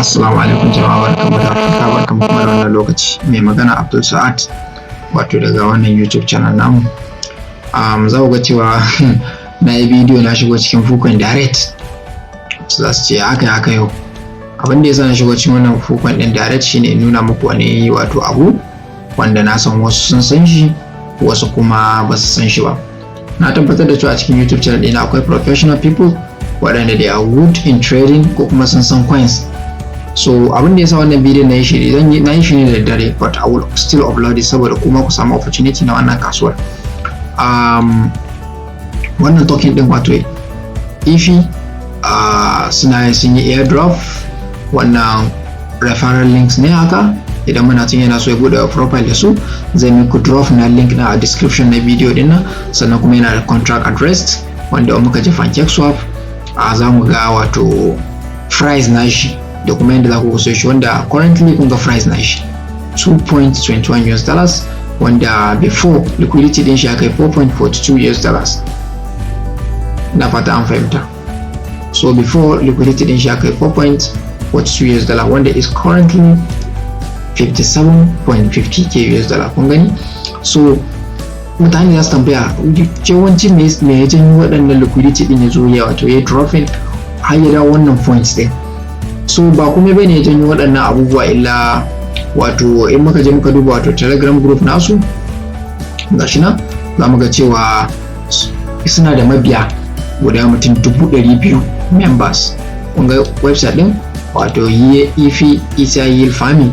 Assalamu alaikum jama'a, barkanmu da haka, barkanmu kuma da wannan lokaci. Mai magana Abdul SAAD, wato daga wannan YouTube channel namu. Za ku ga cewa na yi bidiyo na shigo cikin Fukon direct. Za su ce haka yau. Abin da yasa na shigo cikin wannan Fukon din direct shine nuna muku wani wato abu wanda na san wasu sun san shi, wasu kuma ba su san shi ba. Na tabbatar da cewa a cikin YouTube channel ɗina akwai professional people waɗanda they are good in trading ko kuma sun san coins. So abin da yasa wannan bidiyon na yi shi ne da daddare, but I will still upload it saboda kuma ku samu opportunity na wannan kasuwar. Wannan token din wato EIFI sun yi airdrop, wannan referral links ne haka. Idan muna tun yana so ya bude profile da su, zai muku drop na link na a description na video din nan, sannan kuma yana da contract address wanda muka je PancakeSwap za mu ga wato price na shi da kuma yadda za ku kusa shi, wanda currently kun ga price na shi $2.21 wanda before liquidity din shi akai $4.42. Na fata an fahimta. So before liquidity din shi akai $4.42 wanda is currently $57.50k. Kun gani? So mutane za su tambaya yawanci me ya janyo waɗannan liquidity din ya zo ya wato ya dropping har ya dawo wannan points din. So ba kuma bane ya janyo waɗannan abubuwa illa wato in muka je muka duba wato Telegram group nasu, gashi nan za mu ga cewa suna da mabiya guda mutum 200,000 members. Kun ga website din wato EIFI farming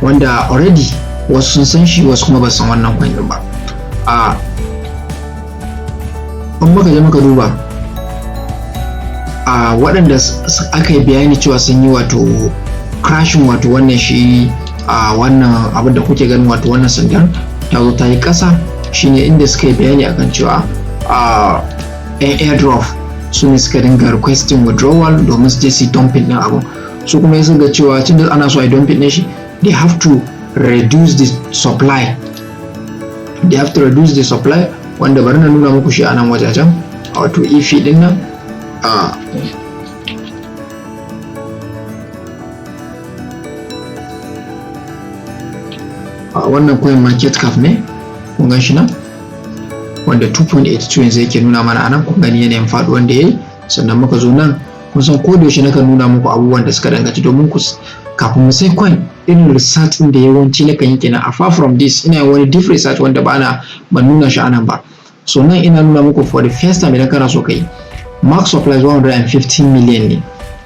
wanda already wasu sun san shi, wasu kuma ba san wannan coin din ba. In muka je muka duba waɗanda aka yi bayani cewa sun yi wato crashing wato wannan shi wannan abin da kuke ganin wato wannan sandan ta zo ta yi ƙasa, shine inda suka yi bayani akan cewa airdrop su ne suka dinga requesting withdrawal domin su je su dumping din abin. Su kuma sun ga cewa tunda ana so a dumping din shi, they have to reduce the supply. Wanda bari na nuna muku shi a nan wajajen wato EIFI din nan. Wannan coin market cap ne, kun gan shi nan wanda 2.82 yanzu yake nuna mana anan. Kun gani yanayin faduwan da yayi. Sannan muka zo nan, kun san ko da yaushe nakan nuna muku abubuwan da suka danganci domin ku kafin mu sai coin irin research din da yawanci nakan yi kenan. Apart from this, ina wani deep research wanda ban nuna shi anan ba. So nan ina nuna muku for the first time idan kana so kai max supply 150 million ne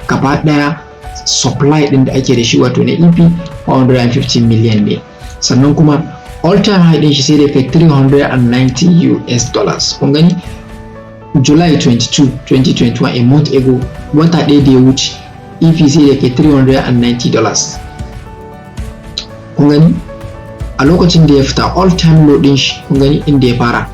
gaba daya. Supply din da ake da shi wato na EIFI 150 million ne. Sannan kuma all time high din shi sai da kai $390. Kun gani July 22, 2021, a month ago, wata ɗaya da ya wuce, EIFI sai da kai $390. Kun gani a lokacin da ya fita all time low din shi, kun gani inda ya fara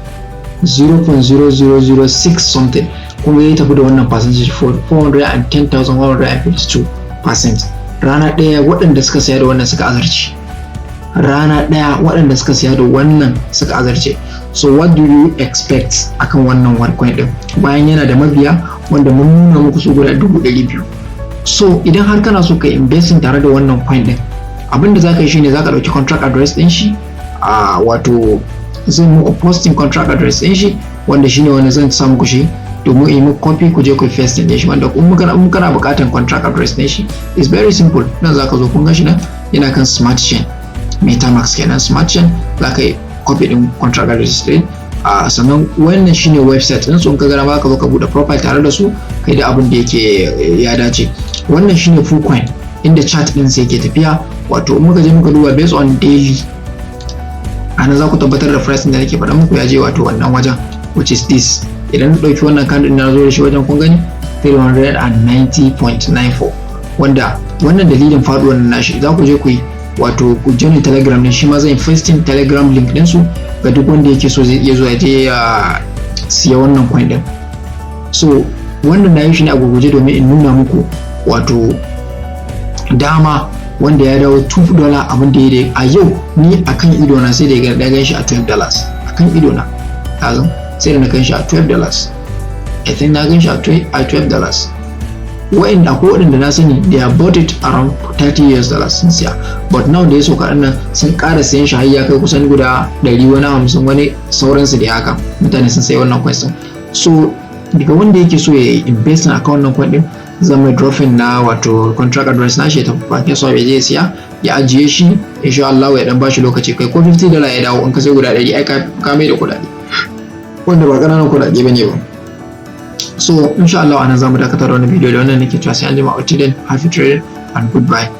0.0006 something. Kun gani ya tafi da wannan percentage 410,152%. Rana ɗaya waɗanda suka saya da wannan suka azarce. So what do you expect akan wannan coin din bayan yana da mabiya wanda mun nuna muku su guda 200,000? So idan har kana so ka investing tare da wannan coin din, abinda zaka yi shine zaka dauki contract address din shi, wato zan muku posting contract address din shi wanda shine wanda zan sa muku shi domin in muku copy ku je ku paste din shi, wanda in kana buƙatar contract address din shi is very simple. Nan zaka zo, kun ga shi nan yana kan smart chain MetaMask kenan. Smart chain zaka yi copy din contract address din. Sannan wannan shine website din su, in ka ga ba ka zo ka bude profile tare da su kai da abin da yake ya dace. Wannan shine full coin inda chart din sai yake tafiya, wato muka je muka duba based on daily, ana za ku tabbatar da price da nake faɗa muku ya je wato wannan wajen, which is this. Idan na ɗauki wannan candle na zo da shi wajen, kun gani 390.94, wanda wannan dalilin faɗuwar nashi. Za ku je ku yi wato ku join Telegram din shi ma zan pasting Telegram link din su ga duk wanda yake so zai iya zuwa ya je ya siya wannan coin din. So wannan na yi shi ne a gurguje domin in nuna muku wato dama wanda ya dawo $2 abin da ya dai a yau. Ni akan ido na sai da ya gan shi a $12 akan ido na, sai da na gan shi a $12. I think na gan shi a $12. wa'inda akwai waɗanda na sani they have bought it around $30 sun siya, but now da ya sauka ɗin nan sun ƙara sayan shi har ya kai kusan guda 150 wani sauransu da haka mutane sun sayi wannan coins. So daga wanda yake so ya invest a kan wannan coin din zan mai dropping na wato contract address na shi ta bakin so ya je siya ya ajiye shi, insha Allah ya dan bashi lokaci kai ko $50 ya dawo in ka sai guda 100 ai ka mai da kuɗaɗe wanda ba ƙananan kuɗaɗe bane ba. So insha Allah anan zamu dakatar da wannan bidiyo da wannan nake cewa sai an jima, until then happy trading and goodbye.